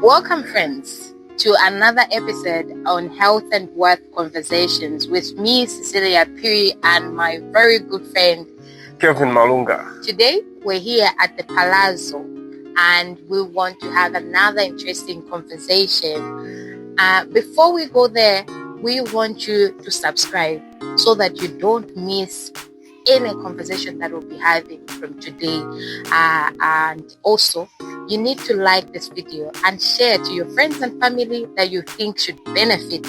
Welcome, friends, to another episode on Health and Worth Conversations with me, Cecilia Piri, and my very good friend, Kevin Malunga. Today, we're here at the Palazzo, and we want to have another interesting conversation. Before we go there, we want you to subscribe so that you don't miss any conversation that we'll be having from today. And also, you need to like this video and share to your friends and family that you think should benefit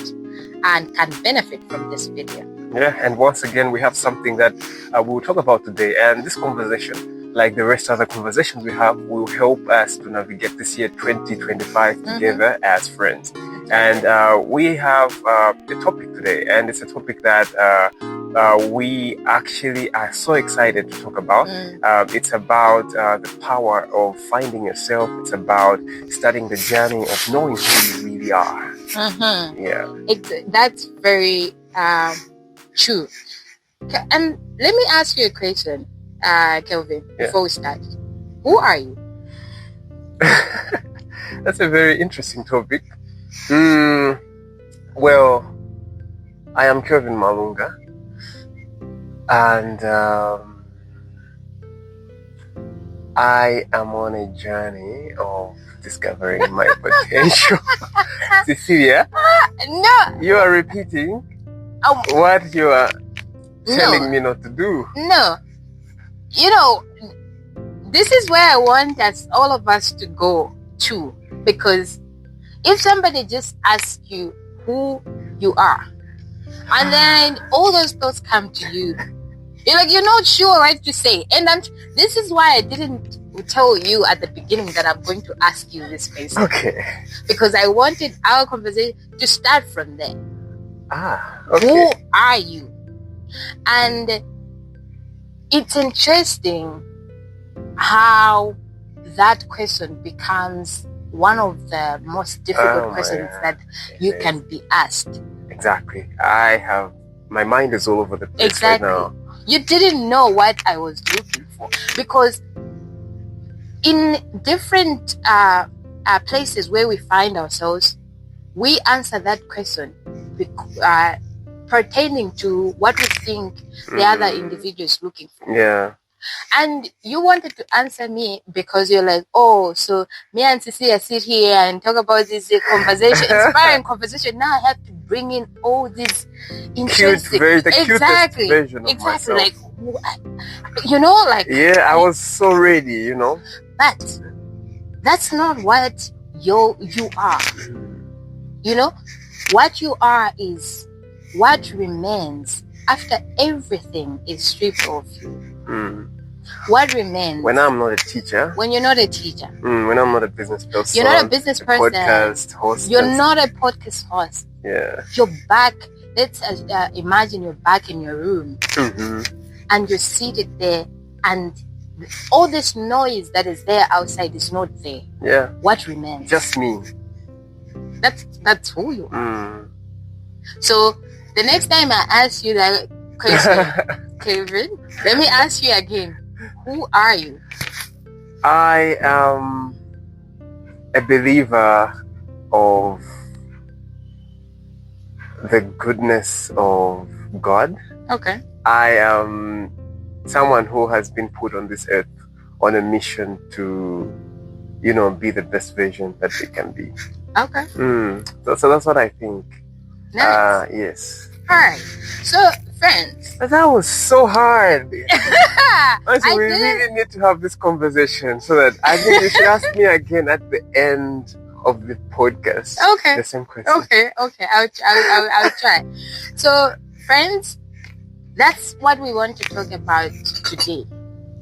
and can benefit from this video. Yeah, and once again, we have something that we'll talk about today. And this conversation, like the rest of the conversations we have, will help us to navigate this year 2025 together as friends. And we have a topic today, and it's a topic that we actually are so excited to talk about. It's about the power of finding yourself. It's about starting the journey of knowing who you really are. Yeah, That's very true. And let me ask you a question, Kelvin, before we start. Who are you? That's a very interesting topic. Well, I am Kevin Malunga, and I am on a journey of discovering my potential. Cecilia, No. you are repeating what you are telling me not to do. No. You know, this is where I want all of us to go to, because if somebody just asks you who you are, and then all those thoughts come to you, you're not sure what to say. And this is why I didn't tell you at the beginning that I'm going to ask you this question. Okay. Because I wanted our conversation to start from there. Okay. Who are you? And it's interesting how that question becomes one of the most difficult questions that you can be asked. Exactly. My mind is all over the place right now. You didn't know what I was looking for, because in different places where we find ourselves, we answer that question pertaining to what we think the other individual is looking for. Yeah. And you wanted to answer me because you're like, oh, so me and Cecilia sit here and talk about this conversation, inspiring conversation. Now I have to bring in all these interesting, cutest version of myself. Yeah, I was so ready, But that's not what you are. What you are is what remains after everything is stripped of you. What remains when I'm not a teacher, when you're not a teacher, when I'm not a business person, you're not a business person, podcast host, you're not a podcast host. Yeah, you're back. Let's imagine you're back in your room, and you're seated there, and all this noise that is there outside is not there. Yeah, what remains? Just me. That's who you are. So the next time I ask you that question, Kevin, let me ask you again. Who are you? I am a believer of the goodness of God. Okay. I am someone who has been put on this earth on a mission to, be the best version that they can be. Okay. So that's what I think. Nice. Yes. All right. So, friends. But that was so hard. We really need to have this conversation so that I think you should ask me again at the end of the podcast. Okay. The same question. Okay. I'll try. So, friends, that's what we want to talk about today.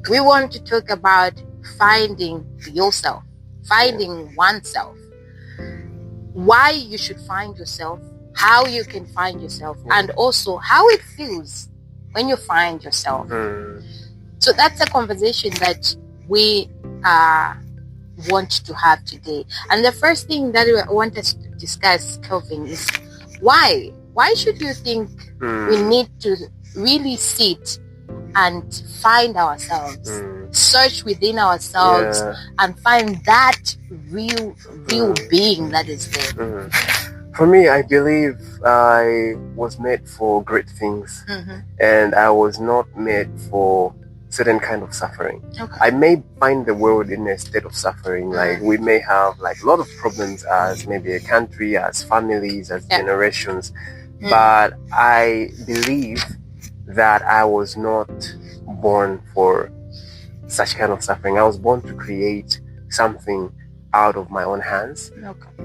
We want to talk about finding yourself, finding oneself, why you should find yourself, how you can find yourself, and also how it feels when you find yourself. So that's a conversation that we want to have today. And the first thing that I want us to discuss, Kelvin, is why? Why should you think we need to really sit and find ourselves, search within ourselves, and find that real being that is there. For me, I believe I was made for great things, and I was not made for certain kind of suffering. I may find the world in a state of suffering. Like we may have like a lot of problems as maybe a country, as families, as generations. But I believe that I was not born for such kind of suffering. I was born to create something out of my own hands.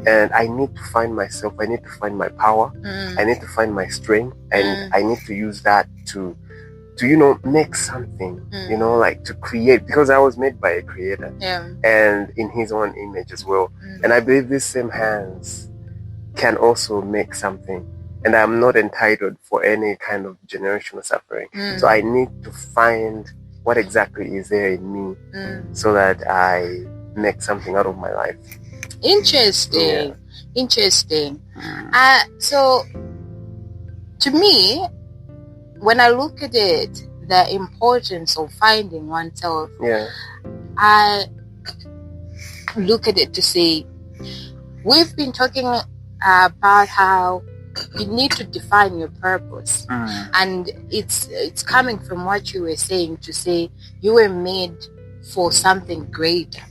And I need to find myself. I need to find my power. I need to find my strength. And I need to use that to make something, like to create, because I was made by a creator and in his own image as well. And I believe these same hands can also make something. And I'm not entitled for any kind of generational suffering. So I need to find what exactly is there in me so that I make something out of my life. Interesting. So to me, when I look at it, the importance of finding oneself, I look at it to say, we've been talking about how you need to define your purpose, and it's coming from what you were saying, to say you were made for something greater,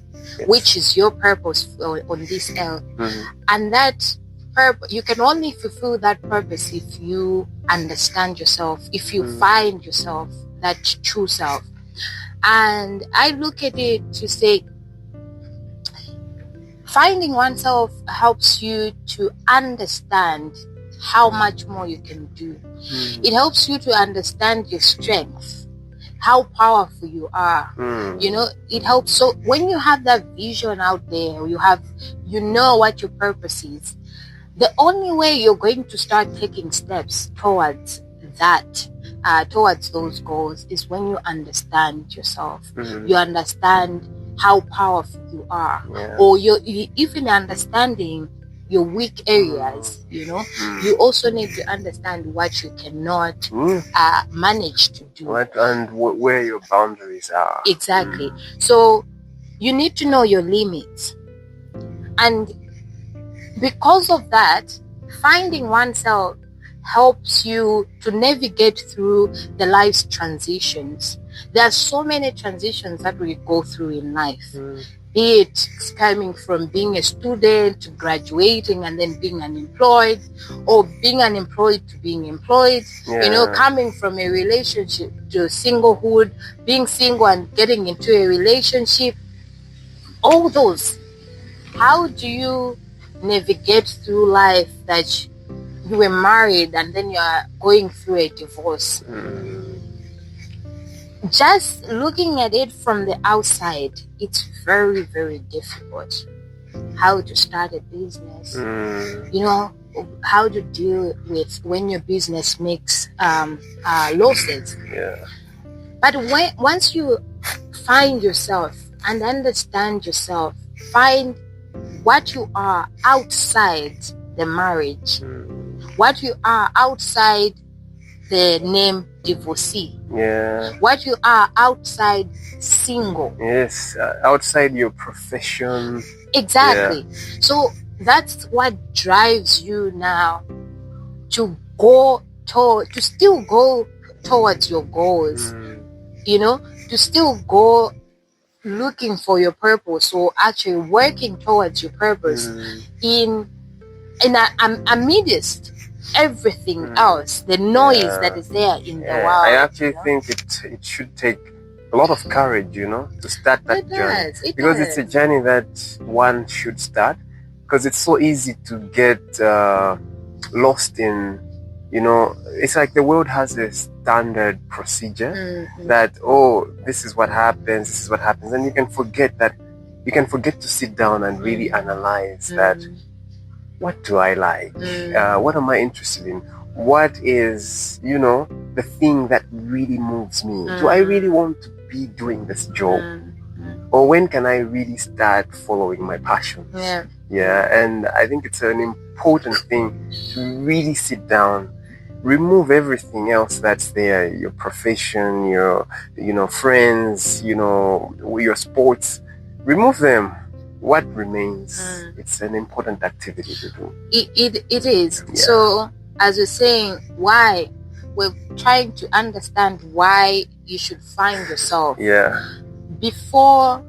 which is your purpose on this earth. And that purpose, you can only fulfill that purpose if you understand yourself, if you find yourself, that true self. And I look at it to say, finding oneself helps you to understand how much more you can do. It helps you to understand your strength, how powerful you are. It helps. So when you have that vision out there, you know what your purpose is. The only way you're going to start taking steps towards that, towards those goals, is when you understand yourself. You understand how powerful you are, or you even understanding your weak areas. You also need to understand what you cannot manage to do, where your boundaries are. Exactly. So you need to know your limits, and because of that, finding oneself helps you to navigate through the life's transitions. There are so many transitions that we go through in life. Be it coming from being a student to graduating and then being unemployed, or being unemployed to being employed, coming from a relationship to singlehood, being single and getting into a relationship, all those. How do you navigate through life that you were married and then you are going through a divorce? Just looking at it from the outside, it's very, very difficult. How to start a business, how to deal with when your business makes losses. But once you find yourself and understand yourself, find what you are outside the marriage, what you are outside the name divorcee, what you are outside single, outside your profession. Exactly. So that's what drives you now to still go towards your goals, to still go looking for your purpose, or actually working towards your purpose amidst everything else, the noise that is there in the world. I actually think it should take a lot of courage, to start that journey. Because it's a journey that one should start, because it's so easy to get lost in, it's like the world has a standard procedure that, this is what happens, and you can forget to sit down and really analyze that. What do I like? What am I interested in? What is, the thing that really moves me? Do I really want to be doing this job? Or when can I really start following my passions? And I think it's an important thing to really sit down remove everything else that's there, your profession, your, friends, your sports, remove them. What remains? It's an important activity to do. It is. Yeah. So, as we're saying, why we're trying to understand why you should find yourself. Yeah. Before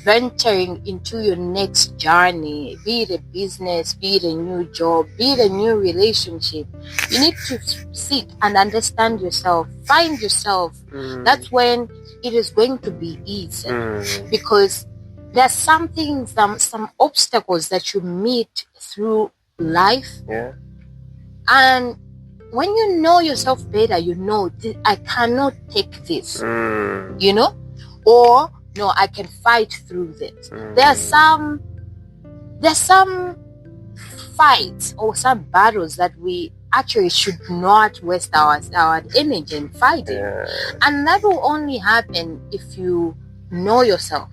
venturing into your next journey, be it a business, be it a new job, be it a new relationship, you need to sit and understand yourself, find yourself. That's when it is going to be easy, because there's some obstacles that you meet through life. Yeah. And when you know yourself better, you know, I cannot take this, or no, I can fight through this. There's some fights or some battles that we actually should not waste our energy in fighting. Yeah. And that will only happen if you know yourself.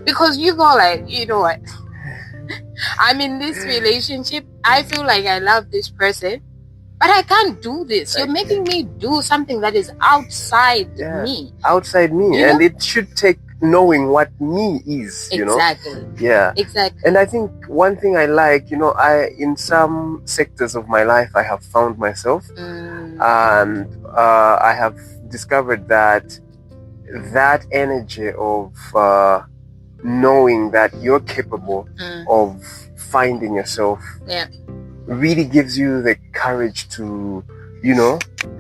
Because you go like, you know what? I'm in this relationship. I feel like I love this person, but I can't do this. You're making me do something that is outside me. Outside me. And it should take knowing what me is, Exactly. Yeah. Exactly. And I think one thing I like, in some sectors of my life, I have found myself. And I have discovered that energy of knowing that you're capable of finding yourself really gives you the courage to,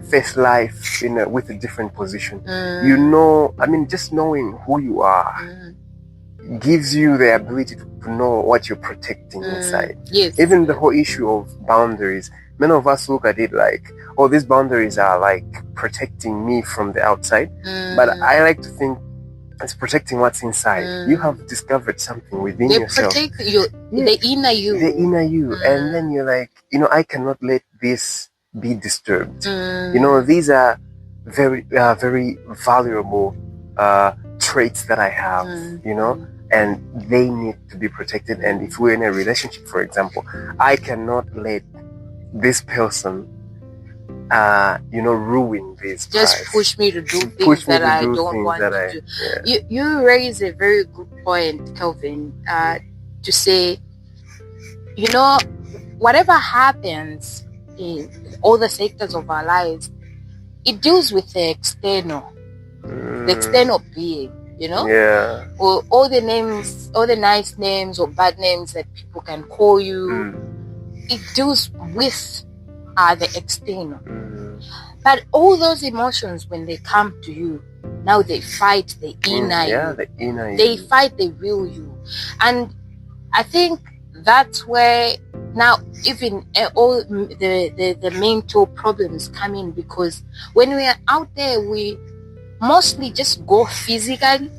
face life with a different position. Just knowing who you are gives you the ability to know what you're protecting inside. Yes. Even the whole issue of boundaries. Many of us look at it like, oh, these boundaries are like protecting me from the outside. But I like to think it's protecting what's inside. You have discovered something within yourself. They protect the inner you. The inner you. And then you're like, I cannot let this be disturbed. These are very, very valuable traits that I have, and they need to be protected. And if we're in a relationship, for example, I cannot let this person ruin this. Just push me to do things that I don't want to do. Yeah. You raise a very good point, Kelvin, to say, whatever happens in all the sectors of our lives, it deals with the external being, Yeah. Or all the names, all the nice names or bad names that people can call you. It deals with the external. But all those emotions, when they come to you, now they fight the inner you. The inner they you. fight the real you. And I think that's where now even all the mental problems come in, because when we are out there, we mostly just go physically,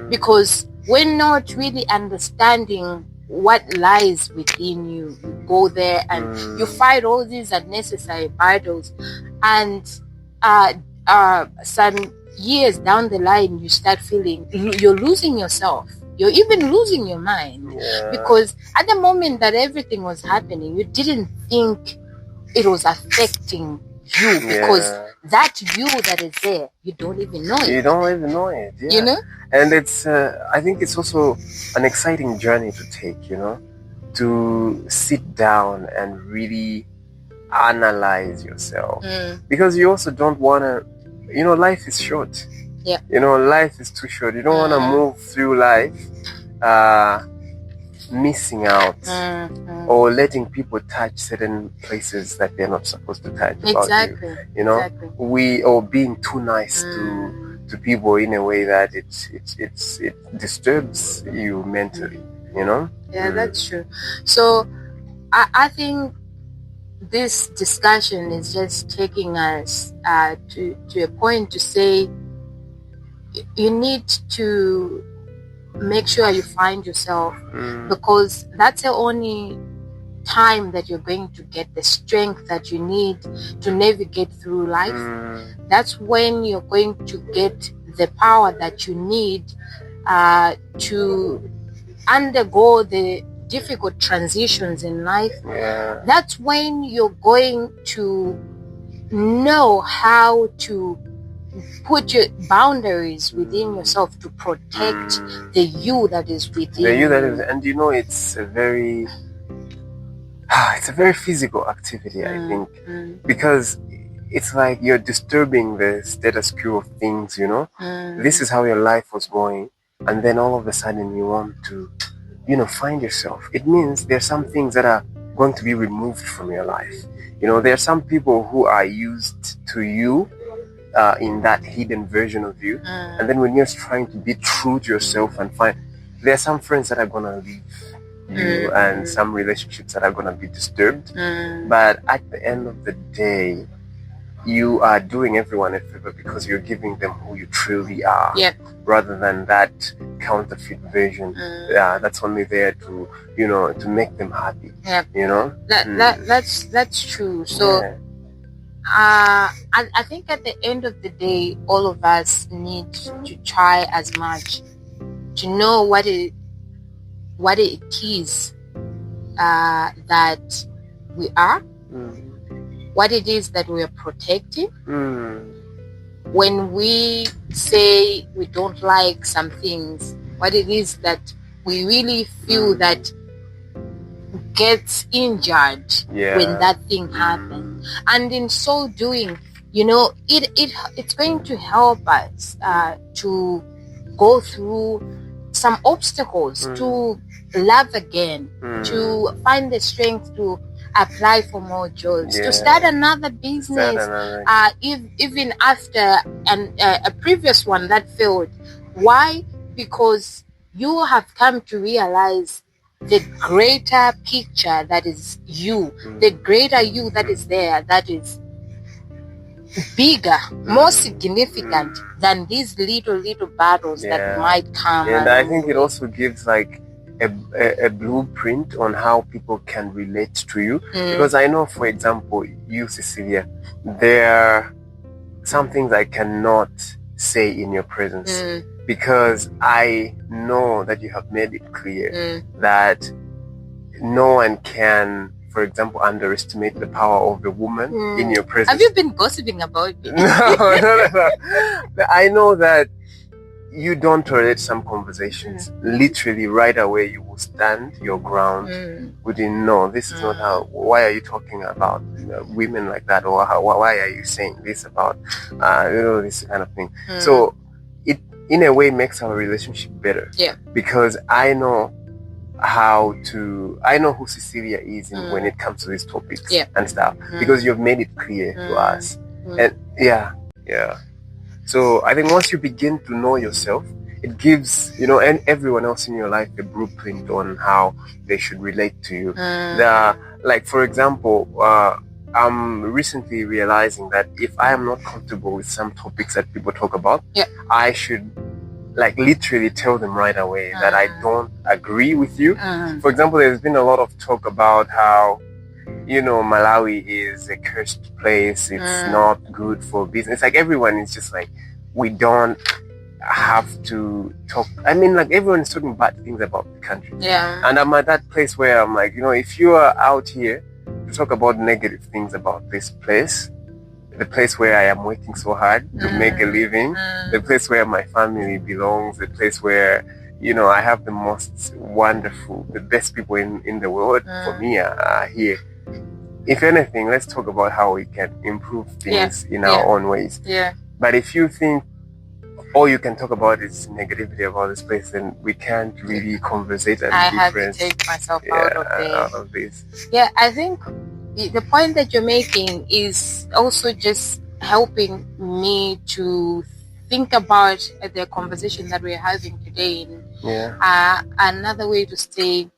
because we're not really understanding what lies within you. You go there and you fight all these unnecessary battles, and some years down the line, you start feeling you're losing yourself. You're even losing your mind, because at the moment that everything was happening, you didn't think it was affecting you, because that you that is there, you don't even know it. You don't even know it. Yeah. And it's I think it's also an exciting journey to take, to sit down and really analyze yourself, because you also don't want to, life is short. Yeah. Life is too short. You don't want to move through life missing out or letting people touch certain places that they're not supposed to touch. Exactly. About you. Or being too nice to people in a way that it disturbs you mentally. Yeah, that's true. So I think this discussion is just taking us to a point to say you need to make sure you find yourself, because that's the only time that you're going to get the strength that you need to navigate through life. That's when you're going to get the power that you need to undergo the difficult transitions in life. That's when you're going to know how to put your boundaries within yourself to protect the you that is within The you that you. is, and it's a very physical activity, I think, because it's like you're disturbing the status quo of things, This is how your life was going, and then all of a sudden you want to, find yourself. It means there's some things that are going to be removed from your life. There are some people who are used to you in that hidden version of you, and then when you're trying to be true to yourself and there are some friends that are going to leave you and some relationships that are going to be disturbed, but at the end of the day, you are doing everyone a favor because you're giving them who you truly are, rather than that counterfeit version that's only there to to make them happy. That's true. So I think at the end of the day, all of us need to try as much to know what it is that we are, what it is that we are protecting. When we say we don't like some things, what it is that we really feel that gets injured when that thing happens, and in so doing, it's going to help us to go through some obstacles, to love again, to find the strength to apply for more jobs, to start another business, even after a previous one that failed. Why? Because you have come to realize the greater picture that is you, the greater you that is there, that is bigger, more significant than these little battles that might come. And I think it also gives like a blueprint on how people can relate to you, because I know, for example, you, Cecilia, there are some things I cannot say in your presence, because I know that you have made it clear that no one can, for example, underestimate the power of a woman in your presence. Have you been gossiping about me? No. I know that you don't tolerate some conversations. Literally right away you will stand your ground. We didn't know this is not how. Why are you talking about women like that, or why are you saying this about this kind of thing? So it in a way makes our relationship better, because I know who Cecilia is when it comes to these topics and stuff, because you've made it clear to us. And so I think once you begin to know yourself, it gives and everyone else in your life a blueprint on how they should relate to you. Like, for example, I'm recently realizing that if I am not comfortable with some topics that people talk about, I should like literally tell them right away that I don't agree with you. For example, there's been a lot of talk about how Malawi is a cursed place, it's not good for business. Like, everyone is just like, we don't have to talk. I mean, like, everyone is talking bad things about the country, and I'm at that place where I'm like, if you are out here to talk about negative things about this place, the place where I am working so hard to make a living, the place where my family belongs, the place where I have the most wonderful, the best people in the world for me are here. If anything, let's talk about how we can improve things in our own ways. But if you think all you can talk about is negativity about this place, then we can't really conversate and I be have friends. to take myself out of this. Yeah, I think the point that you're making is also just helping me to think about the conversation that we're having today. Another way to say,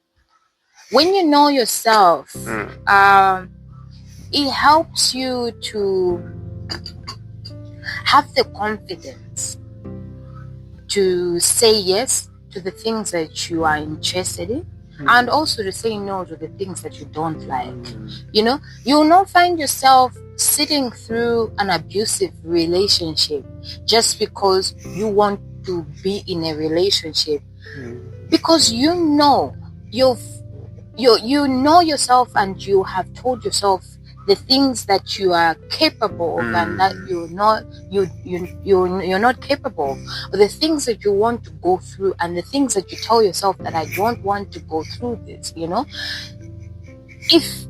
when you know yourself, it helps you to have the confidence to say yes to the things that you are interested in, and also to say no to the things that you don't like. You will not find yourself sitting through an abusive relationship just because you want to be in a relationship, because you know yourself, and you have told yourself the things that you are capable of and that you're not capable of, or the things that you want to go through and the things that you tell yourself that I don't want to go through this, if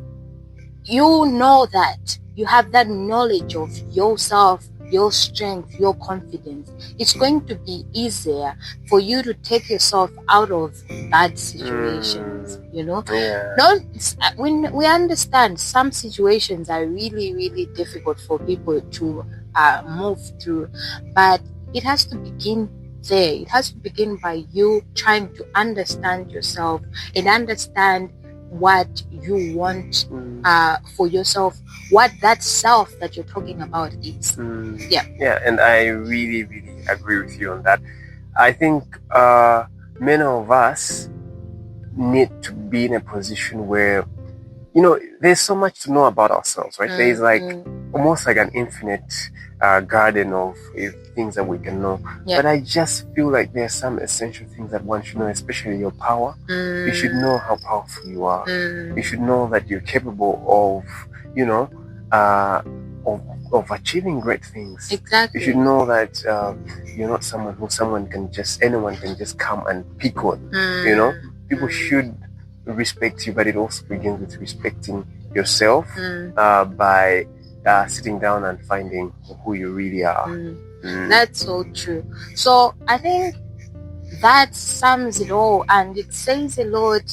you know that you have that knowledge of yourself, your strength, your confidence, it's going to be easier for you to take yourself out of bad situations, When we understand some situations are really, really difficult for people to move through, but it has to begin there. It has to begin by you trying to understand yourself and understand what you want for yourself, what that self that you're talking about is. Yeah, and I really, really agree with you on that. I think many of us need to be in a position where, there's so much to know about ourselves, right? There's almost like an infinite garden of things that we can know. But I just feel like there are some essential things that one should know, especially your power. You should know how powerful you are. You should know that you're capable of, of achieving great things. Exactly. You should know that you're not someone who anyone can just come and pick on. People should respect you, but it also begins with respecting yourself by sitting down and finding who you really are. That's so true. So I think that sums it all, and it says a lot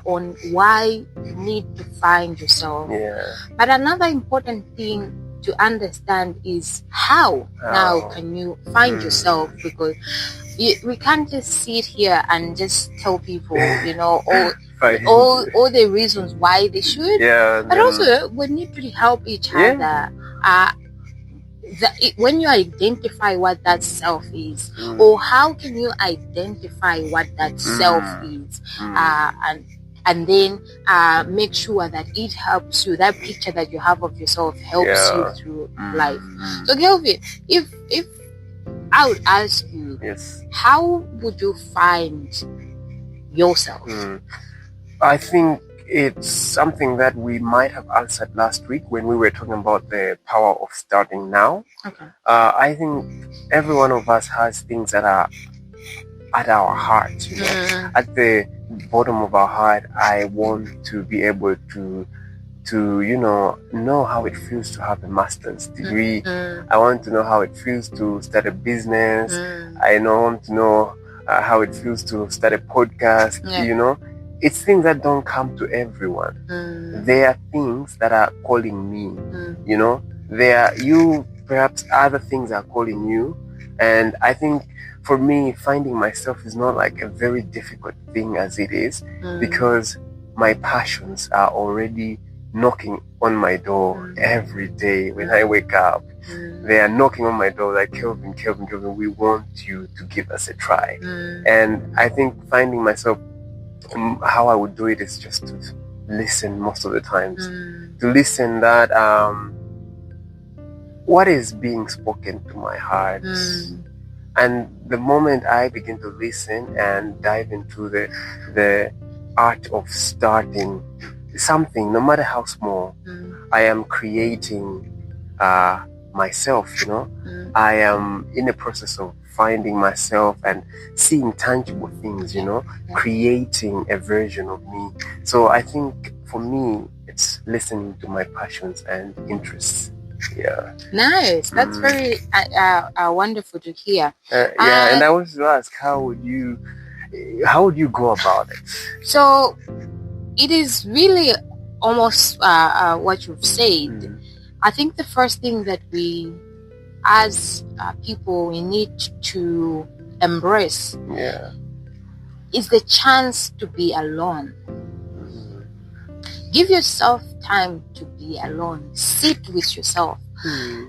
on why you need to find yourself. But another important thing to understand is how now can you find yourself, because we can't just sit here and just tell people all the reasons why they should, but also we need to help each other. When you identify what that self is, or how can you identify what that self is, and then make sure that it helps you, that picture that you have of yourself helps you through life. So Kelvin, if I would ask you, how would you find yourself? I think it's something that we might have answered last week when we were talking about the power of starting now. I think every one of us has things that are at our heart, at the bottom of our heart. I want to be able to know how it feels to have a master's degree. I want to know how it feels to start a business. I want to know how it feels to start a podcast. It's things that don't come to everyone. There are things that are calling me. Perhaps other things are calling you. And I think for me, finding myself is not like a very difficult thing as it is, because my passions are already knocking on my door every day when I wake up. They are knocking on my door like, Kelvin, we want you to give us a try. And I think finding myself, how I would do it is just to listen most of the times. To listen that what is being spoken to my heart. And the moment I begin to listen and dive into the art of starting something, no matter how small, I am creating myself, I am in the process of finding myself and seeing tangible things, creating a version of me. So I think for me, it's listening to my passions and interests. Nice. That's very wonderful to hear. And I wanted to ask, how would you go about it? So it is really almost what you've said. I think the first thing that we, as people, we need to embrace is the chance to be alone. Give yourself time to be alone. Sit with yourself.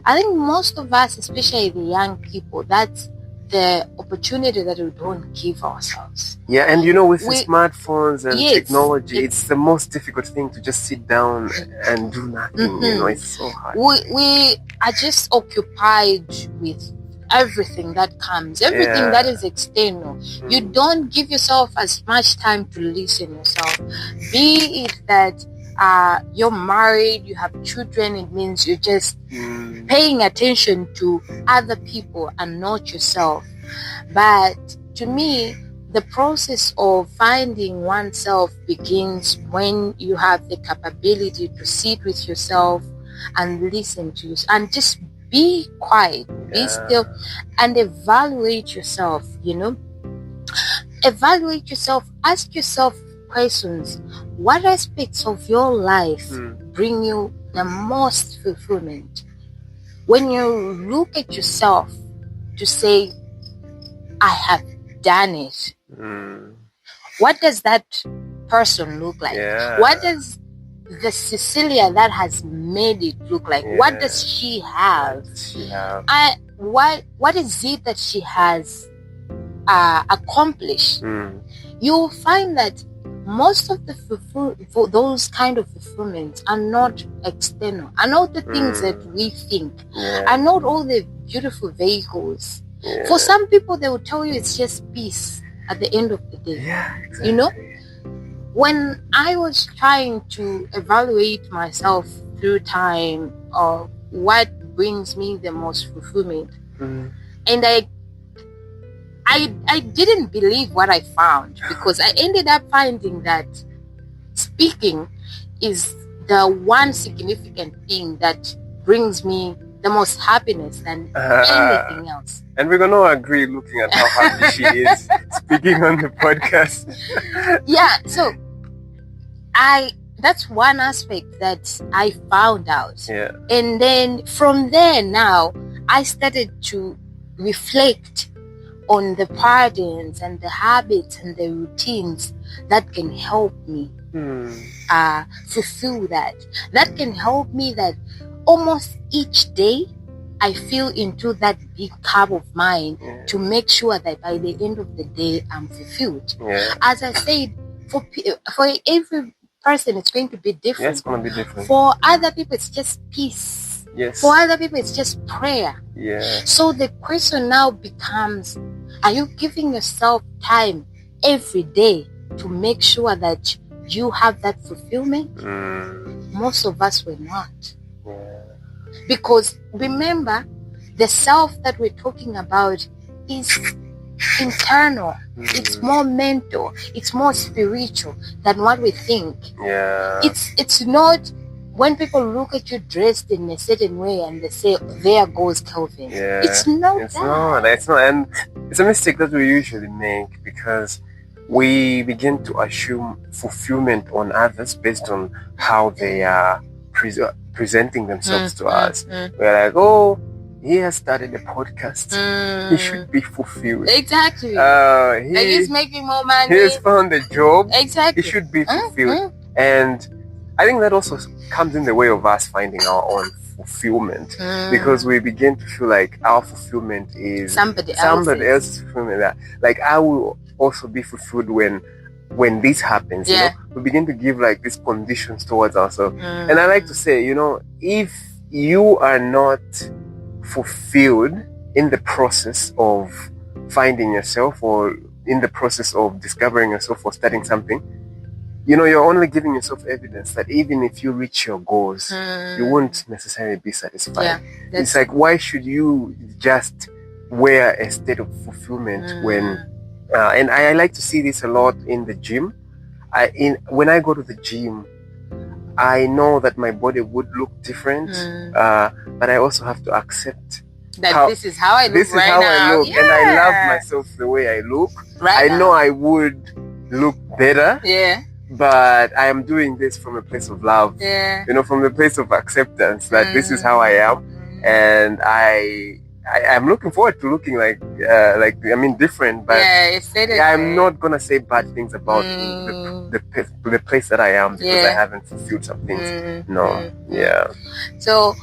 I think most of us, especially the young people, that's the opportunity that we don't give ourselves. And with the smartphones and technology, it's the most difficult thing to just sit down and do nothing. It's so hard. We are just occupied with everything that comes, everything that is external. You don't give yourself as much time to listen yourself. Be it that you're married, you have children, it means you're just paying attention to other people and not yourself. But to me, the process of finding oneself begins when you have the capability to sit with yourself and listen to you and just be quiet, be still, and evaluate yourself. Evaluate yourself, ask yourself questions. What aspects of your life bring you the most fulfillment? When you look at yourself to say, I have done it, what does that person look like? What does the Cecilia that has made it look like? What does she have? What is it that she has accomplished? You'll find that most of for those kind of fulfillments are not external, are not the things that we think, are not all the beautiful vehicles. For some people, they will tell you it's just peace at the end of the day. When I was trying to evaluate myself through time of what brings me the most fulfillment, and I didn't believe what I found, because I ended up finding that speaking is the one significant thing that brings me the most happiness than anything else. And we're going to agree looking at how happy she is speaking on the podcast. So that's one aspect that I found out. And then from there now, I started to reflect on the patterns and the habits and the routines that can help me fulfill that. That can help me that almost each day I feel into that big cup of mine to make sure that by the end of the day I'm fulfilled. As I said, for every person it's going to be different. It's going to be different. For other people it's just peace. For other people it's just prayer. So the question now becomes, are you giving yourself time every day to make sure that you have that fulfillment? Most of us were not. Because remember, the self that we're talking about is internal. It's more mental. It's more spiritual than what we think. It's not when people look at you dressed in a certain way and they say, there goes Kelvin. It's not. It's not. And it's a mistake that we usually make, because we begin to assume fulfillment on others based on how they are presenting themselves to us. We're like, oh, he has started a podcast. He should be fulfilled. Exactly. He's making more money. He has found a job. Exactly. He should be fulfilled. And I think that also comes in the way of us finding our own fulfillment, because we begin to feel like our fulfillment is somebody else's fulfillment. Like, I will also be fulfilled when this happens. We begin to give like these conditions towards ourselves. And I like to say, if you are not fulfilled in the process of finding yourself, or in the process of discovering yourself or starting something, you're only giving yourself evidence that even if you reach your goals, you won't necessarily be satisfied. It's like, why should you just wear a state of fulfillment when and I like to see this a lot in the gym. When I go to the gym, I know that my body would look different, but I also have to accept that this is how I look. And I love myself the way I look. I know I would look better. But I am doing this from a place of love. From the place of acceptance that this is how I am, and I'm looking forward to looking different. But I'm not gonna say bad things about the place that I am because I haven't fulfilled some things. So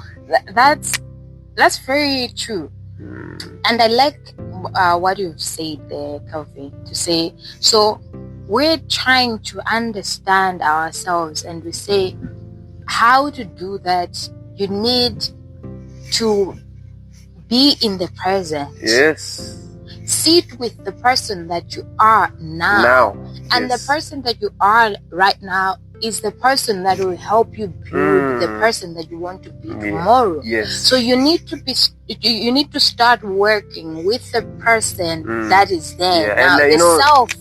that's very true, and I like what you've said there, Kelvin. To say so. We're trying to understand ourselves, and we say how to do that. You need to be in the present. Sit with the person that you are now. And the person that you are right now is the person that will help you build the person that you want to be tomorrow. Yes. So you need to start working with the person that is there now, and, the self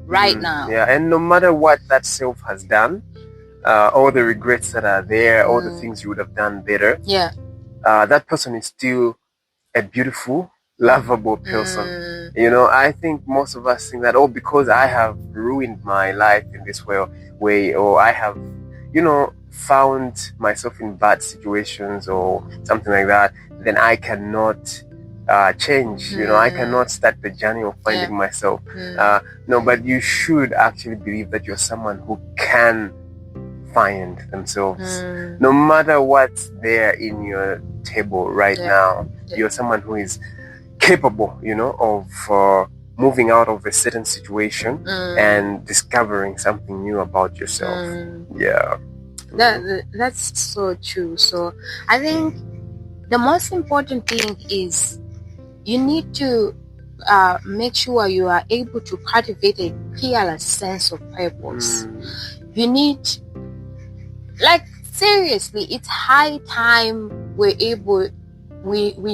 right now. Yeah, and no matter what that self has done, all the regrets that are there, all the things you would have done better, that person is still a beautiful, lovable person. You know, I think most of us think that, oh, because I have ruined my life in this way, or I have, you know, found myself in bad situations or something like that, then I cannot change. You know, I cannot start the journey of finding myself. No, but you should actually believe that you're someone who can find themselves. No matter what's there in your table right now, you're someone who is capable, you know, of moving out of a certain situation and discovering something new about yourself. That's so true. So I think the most important thing is you need to make sure you are able to cultivate a clear sense of purpose. You need, like, seriously, it's high time we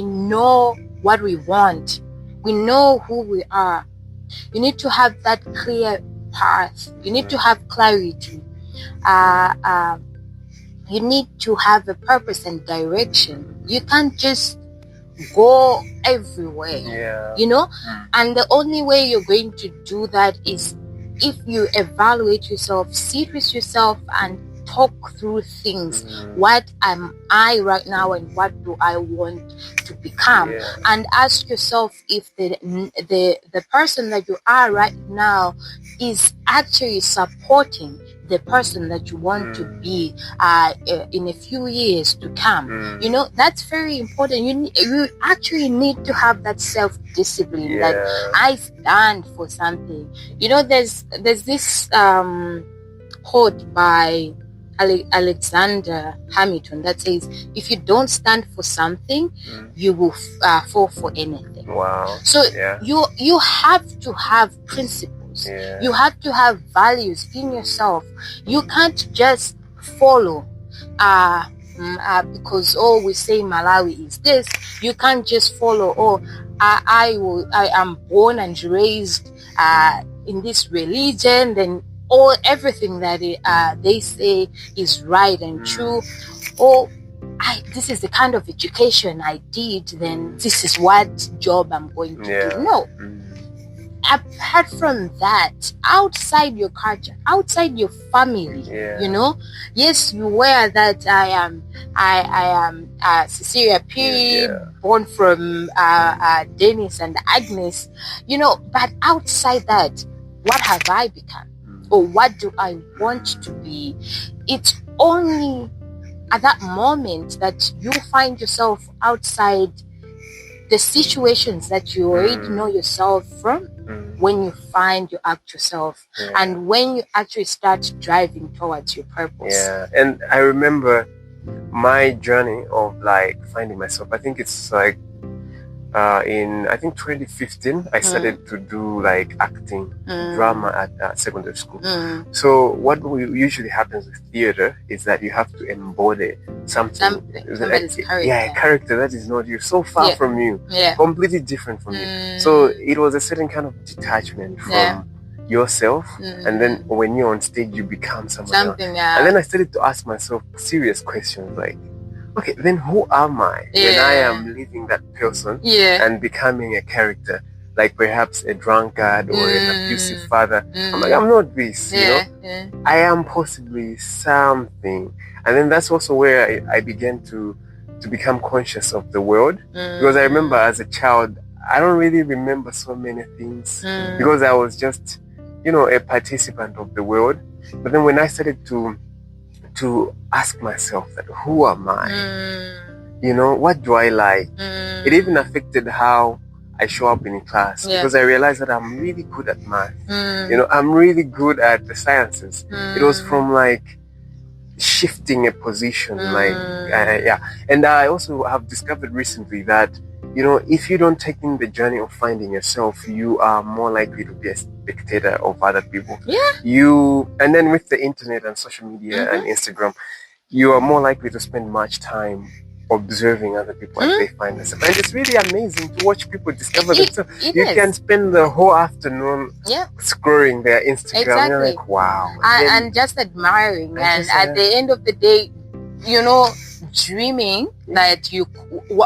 know what we want. We know who we are. You need to have that clear path. You need to have clarity. You need to have a purpose and direction. You can't just go everywhere, you know? And the only way you're going to do that is if you evaluate yourself, sit with yourself and talk through things. What am I right now and what do I want to become? And ask yourself if the person that you are right now is actually supporting the person that you want to be in a few years to come. You know, that's very important. You actually need to have that self-discipline that I stand for something. You know, there's this quote by Alexander Hamilton that says, if you don't stand for something, you will fall for anything. So you have to have principles. You have to have values in yourself. You can't just follow because we say Malawi is this. You can't just follow, I am born and raised in this religion, then everything that they say is right and true. This is the kind of education I did, then this is what job I'm going to do. No. Apart from that, outside your culture, outside your family, you know, yes, you wear that I am Cecilia Piri, born from Dennis and Agnes, you know, but outside that, what have I become? Or what do I want to be? It's only at that moment that you find yourself outside the situations that you already know yourself from, when you find your actual self and when you actually start driving towards your purpose. And I remember my journey of like finding myself. I think it's like in 2015 I started to do like acting, drama at secondary school. So what usually happens with theater is that you have to embody something a character that is not you, so far from you, completely different from you. So it was a certain kind of detachment from yourself, and then when you're on stage you become someone else. And then I started to ask myself serious questions like, okay, then who am I when I am leaving that person and becoming a character, like perhaps a drunkard or an abusive father? I'm like, I'm not this, you know? I am possibly something. And then that's also where I began to become conscious of the world, because I remember as a child, I don't really remember so many things because I was just, you know, a participant of the world. But then when I started to ask myself that, who am I? You know, what do I like? It even affected how I show up in class, because I realized that I'm really good at math. You know, I'm really good at the sciences. It was from like shifting a position, like and I also have discovered recently that if you don't take in the journey of finding yourself, you are more likely to be a spectator of other people. And then with the internet and social media and Instagram, you are more likely to spend much time observing other people as they find themselves. And it's really amazing to watch people discover themselves. You can spend the whole afternoon scrolling their Instagram. You're like, wow. And just admiring. And at the end of the day, dreaming that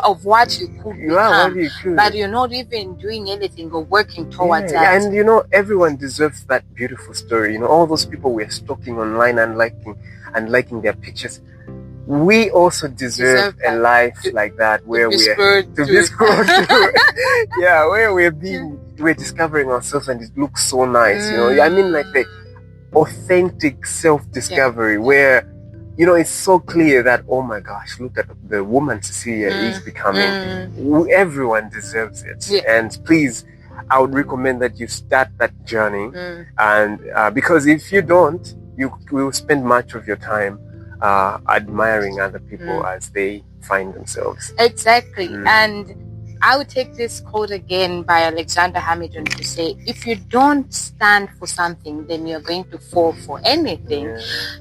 of what you could become, but you're not even doing anything or working towards that. And everyone deserves that beautiful story. All those people we're stalking online and liking their pictures. We also deserve a life like that, where we're where we're discovering ourselves, and it looks so nice. I mean, like the authentic self-discovery, where it's so clear that, oh my gosh, look at the woman Cecilia is becoming. Everyone deserves it. And please, I would recommend that you start that journey. And because if you don't, you will spend much of your time admiring other people as they find themselves. Exactly. And I would take this quote again by Alexander Hamilton to say, if you don't stand for something, then you're going to fall for anything.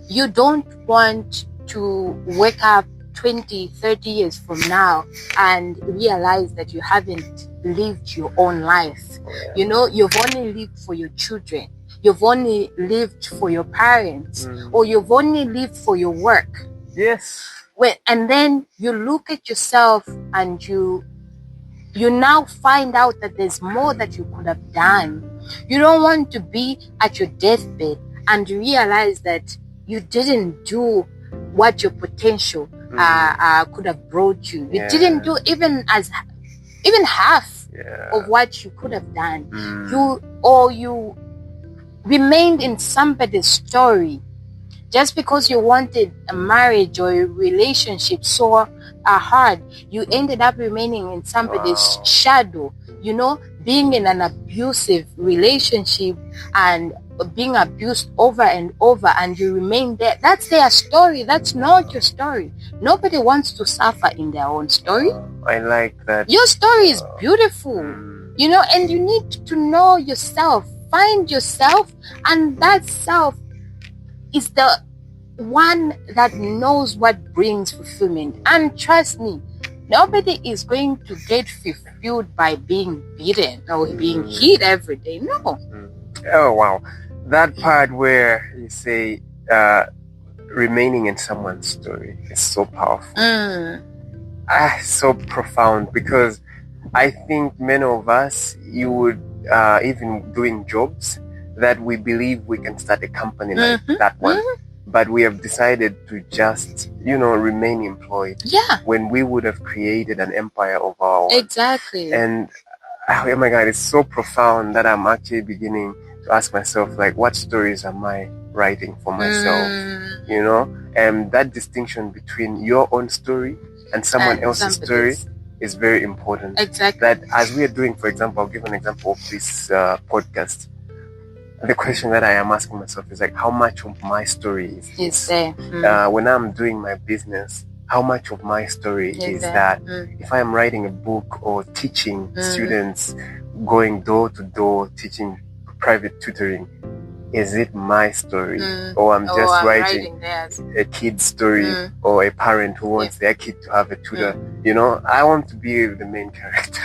You don't want to wake up 20, 30 years from now and realize that you haven't lived your own life. You've only lived for your children. You've only lived for your parents, or you've only lived for your work. Yes. And then you look at yourself and you now find out that there's more that you could have done. You don't want to be at your deathbed and realize that you didn't do what your potential could have brought you. You didn't do even half of what you could have done. You remained in somebody's story just because you wanted a marriage or a relationship so hard. You ended up remaining in somebody's shadow, being in an abusive relationship and being abused over and over, and you remain there. That's their story. That's not your story. Nobody wants to suffer in their own story. I like that. Your story is beautiful, and you need to know yourself. Find yourself, and that self is the one that knows what brings fulfillment. And trust me, nobody is going to get fulfilled by being beaten or being hit every day. No. Oh, wow. That part where you say remaining in someone's story is so powerful. So profound, because I think many of us, you would even doing jobs that we believe we can start a company like that one, but we have decided to just remain employed when we would have created an empire of our own. Exactly. And oh my God, it's so profound that I'm actually beginning to ask myself, like, what stories am I writing for myself? And that distinction between your own story and someone else's story is very important. Exactly. That as we are doing, for example, I'll give an example of this podcast. The question that I am asking myself is like, how much of my story is there? When I'm doing my business, how much of my story is that? If I'm writing a book or teaching students, going door to door, teaching private tutoring, is it my story? Or I'm just writing a kid's story, or a parent who wants their kid to have a tutor? I want to be the main character.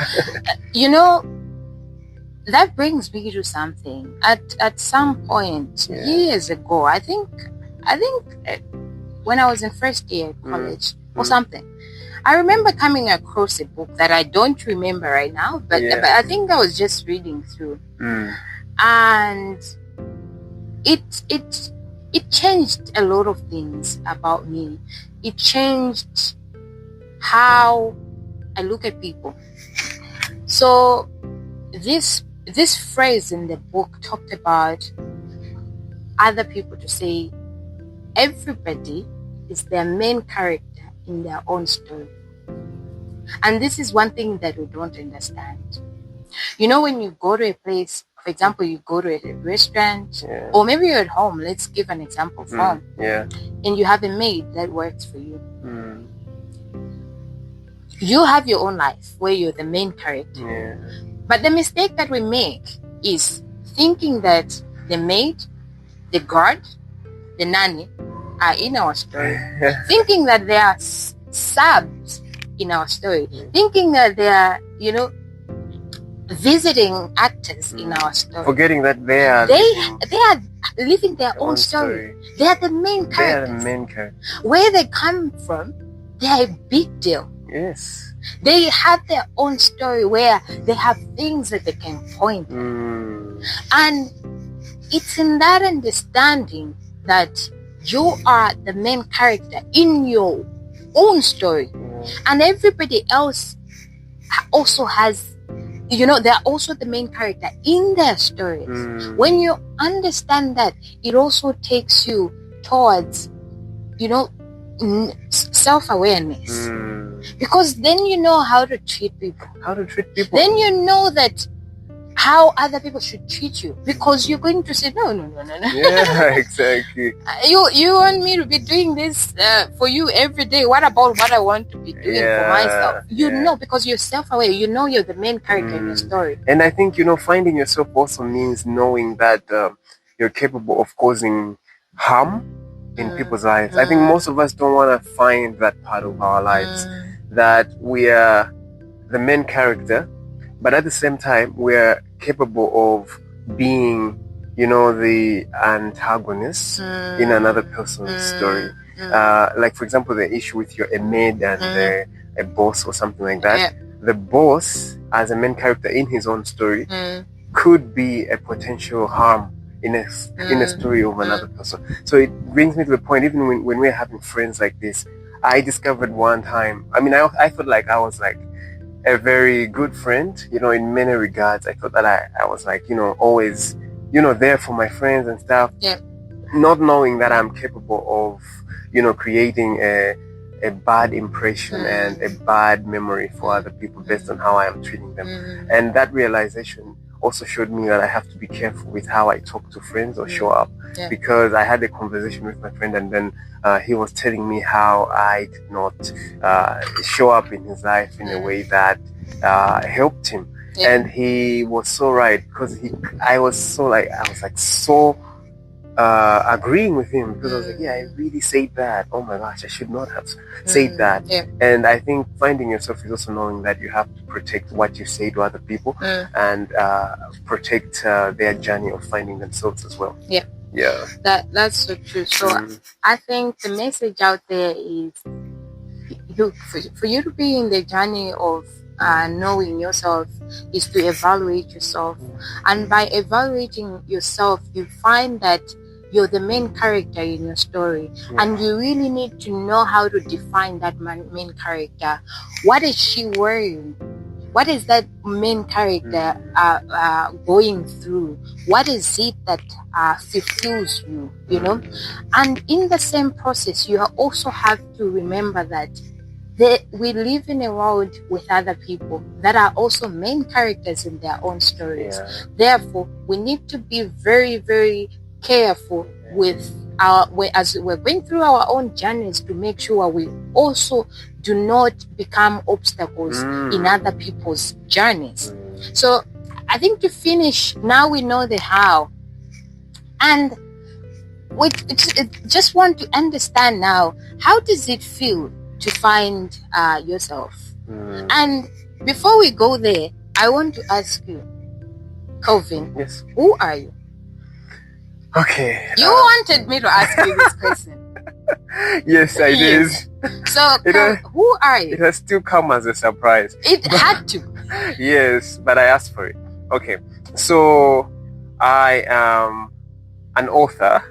That brings me to something. At some point, years ago, I think when I was in first year college or something, I remember coming across a book that I don't remember right now, but I think I was just reading through, and it changed a lot of things about me. It changed how I look at people. So this phrase in the book talked about other people to say everybody is their main character in their own story. And this is one thing that we don't understand. When you go to a place, for example, you go to a restaurant, or maybe you're at home, let's give an example of home, and you have a maid that works for you. you have your own life where you're the main character. Yeah. But the mistake that we make is thinking that the maid, the guard, the nanny are in our story. Thinking that they are subs in our story. Thinking that they are, visiting actors in our story. Forgetting that they are living their own story. They are the main characters. They are the main characters. Where they come from, they are a big deal. Yes. They have their own story where they have things that they can point at. And it's in that understanding that you are the main character in your own story. And everybody else also has, they're also the main character in their stories. When you understand that, it also takes you towards, self-awareness. Because then you know how to treat people. Then you know that how other people should treat you, because you're going to say no. Yeah, exactly. You want me to be doing this for you every day? What about what I want to be doing for myself? You know, because you're self-aware. You know you're the main character in your story. And I think finding yourself also means knowing that you're capable of causing harm in people's lives. I think most of us don't want to find that part of our lives, that we are the main character, but at the same time we are capable of being the antagonist in another person's story. Like for example, the issue with a maid and a boss or something like that. The boss, as a main character in his own story, could be a potential harm in a story of another person. So it brings me to the point, even when we're having friends like this, I discovered one time, I felt like I was like a very good friend, in many regards. I thought that I was like, always, there for my friends and stuff. Yeah. Not knowing that I'm capable of, creating a bad impression and a bad memory for other people based on how I am treating them. And that realization also showed me that I have to be careful with how I talk to friends or show up. Because I had a conversation with my friend, and then he was telling me how I did not show up in his life in a way that helped him. And he was so right, because I was so agreeing with him, because I was like, yeah, I really said that. Oh my gosh, I should not have said that. And I think finding yourself is also knowing that you have to protect what you say to other people and protect their journey of finding themselves as well. Yeah, that's so true. So I think the message out there is for you to be in the journey of knowing yourself is to evaluate yourself. And by evaluating yourself, you find that you're the main character in your story, and you really need to know how to define that main character. What is she wearing? What is that main character going through? What is it that fulfills you, And in the same process, you also have to remember that we live in a world with other people that are also main characters in their own stories. Therefore, we need to be very, very careful with as we're going through our own journeys, to make sure we also do not become obstacles in other people's journeys. So I think to finish, now we know the how, and we just want to understand now, how does it feel to find yourself? And before we go there, I want to ask you, Kelvin, who are you? Okay. You wanted me to ask you this question. Yes, I did. So, who are you? It has still come as a surprise. It had to. Yes, but I asked for it. Okay. So, I am an author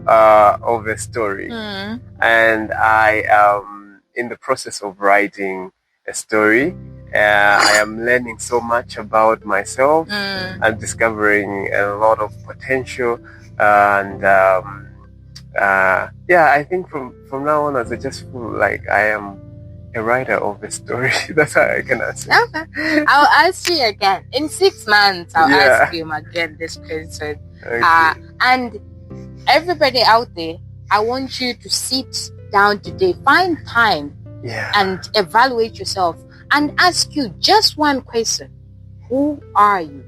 of a story. And I am in the process of writing a story. I am learning so much about myself and discovering a lot of potential. And I think from now on, I just feel like I am a writer of a story. That's how I can answer. Okay. I'll ask you again. In 6 months, I'll ask you again this question. Okay. And everybody out there, I want you to sit down today. Find time and evaluate yourself and ask you just one question. Who are you?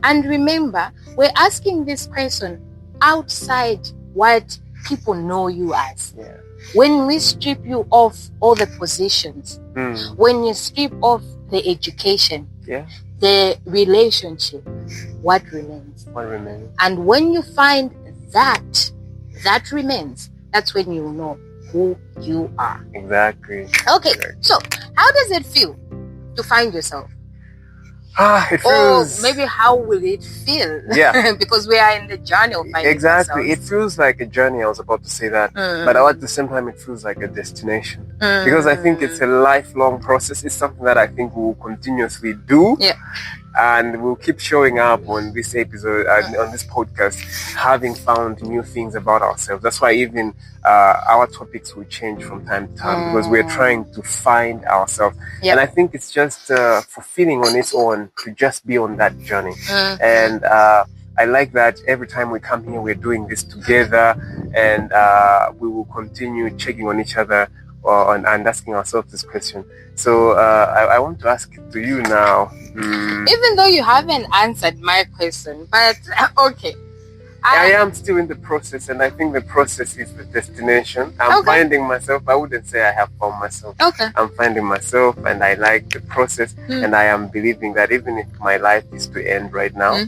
And remember, we're asking this question outside what people know you as. When we strip you off all the positions, when you strip off the education, the relationship, what remains? And when you find that remains, that's when you know who you are. Exactly. Okay, so how does it feel to find yourself? It feels... Or maybe how will it feel? Yeah. Because we are in the journey of finding ourselves. It feels like a journey. I was about to say that. But at the same time, it feels like a destination. Because I think it's a lifelong process. It's something that I think we will continuously do. And we'll keep showing up on this episode, on this podcast, having found new things about ourselves. That's why even our topics will change from time to time, because we're trying to find ourselves. And I think it's just fulfilling on its own to just be on that journey. And I like that every time we come here, we're doing this together, and we will continue checking on each other and asking ourselves this question. So I want to ask it to you now. Even though you haven't answered my question, but okay. I am still in the process, and I think the process is the destination. I'm finding myself. I wouldn't say I have found myself. I'm finding myself, and I like the process, and I am believing that even if my life is to end right now,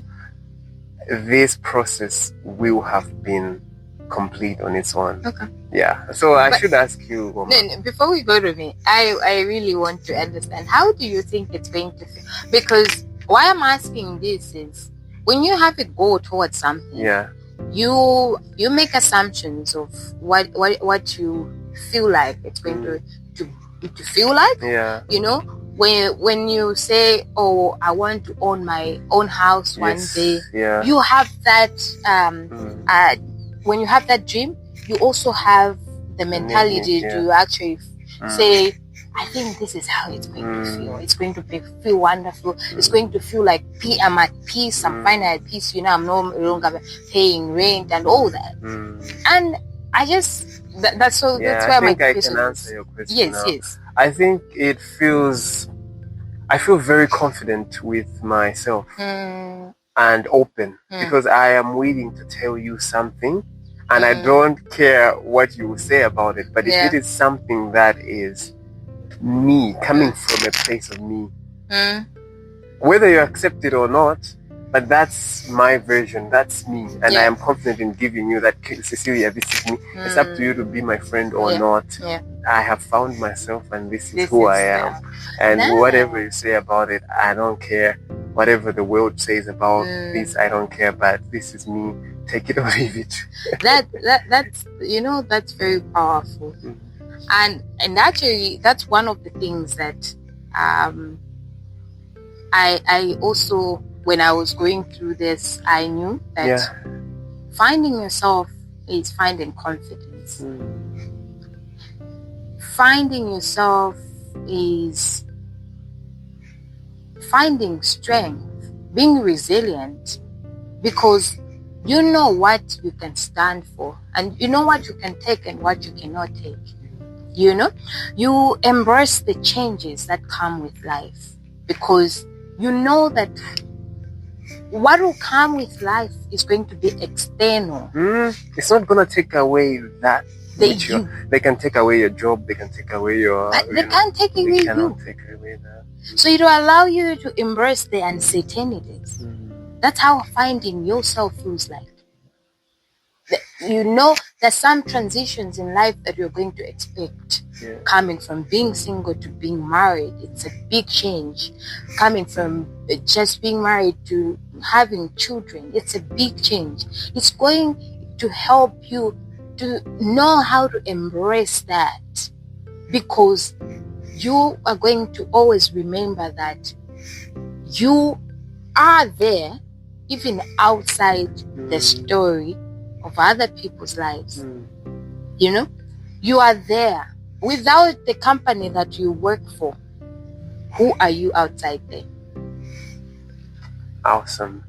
this process will have been complete on its own. Yeah. So I should ask you, Then before we go to me, I really want to understand, how do you think it's going to feel? Because why I'm asking this is, when you have a goal towards something, you make assumptions of what you feel like it's going to feel like. You know, when you say, oh, I want to own my own house one day, you have that when you have that dream, you also have the mentality to actually say, I think this is how it's going to feel. It's going to feel wonderful. It's going to feel like I'm at peace. I'm finally at peace. You know, I'm no longer paying rent and all that. And I just, that's where my question is. I can answer your question. Yes. I think I feel very confident with myself and open, because I am willing to tell you something, and I don't care what you will say about it. But if it is something that is me, coming from a place of me, whether you accept it or not, but that's my version, that's me, and I am confident in giving you that, Cecilia, this is me. It's up to you to be my friend or not. I have found myself, and this is who I am. And whatever you say about it, I don't care. Whatever the world says about this, I don't care. But this is me. Take it or leave it. That's very powerful. And actually, that's one of the things that I also, when I was going through this, I knew that finding yourself is finding confidence. Finding yourself is finding strength, being resilient, because you know what you can stand for, and you know what you can take and what you cannot take. You know, you embrace the changes that come with life, because you know that what will come with life is going to be external. It's not going to take away that. They can take away your job, they can take away your... But they can't take away you. They cannot take away that. So it will allow you to embrace the uncertainties. That's how finding yourself feels like. You know, there's some transitions in life that you're going to expect. Coming from being single to being married, it's a big change. Coming from just being married to having children, it's a big change. It's going to help you to know how to embrace that, because you are going to always remember that you are there, even outside the story of other people's lives. You know, you are there without the company that you work for. Who are you outside there? Awesome.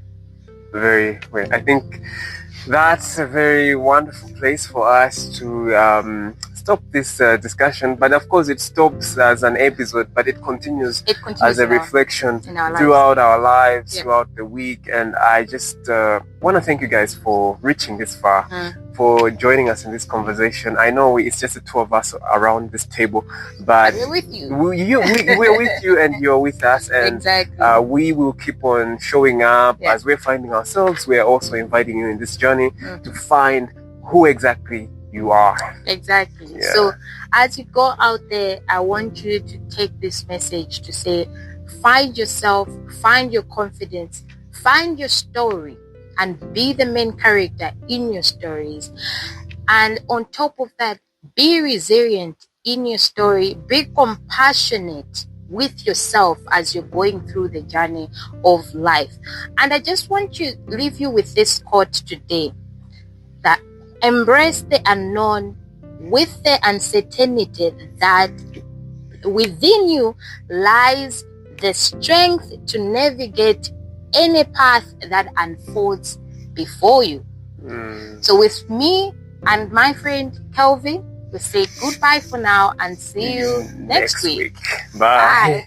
Very well. I think that's a very wonderful place for us to stop stop this discussion, but of course it stops as an episode, but it continues as a reflection throughout our lives, throughout the week. And I just want to thank you guys for reaching this far, for joining us in this conversation. I know it's just the two of us around this table, but we're with you. We're with you, and you're with us, and exactly. We will keep on showing up as we're finding ourselves. We are also inviting you in this journey to find who exactly you are. Exactly. So as you go out there, I want you to take this message to say, find yourself, find your confidence, find your story, and be the main character in your stories. And on top of that, be resilient in your story, be compassionate with yourself as you're going through the journey of life. And I just want to leave you with this quote today, that embrace the unknown with the uncertainty that within you lies the strength to navigate any path that unfolds before you. So with me and my friend Kelvin, we say goodbye for now and see you next week. Bye.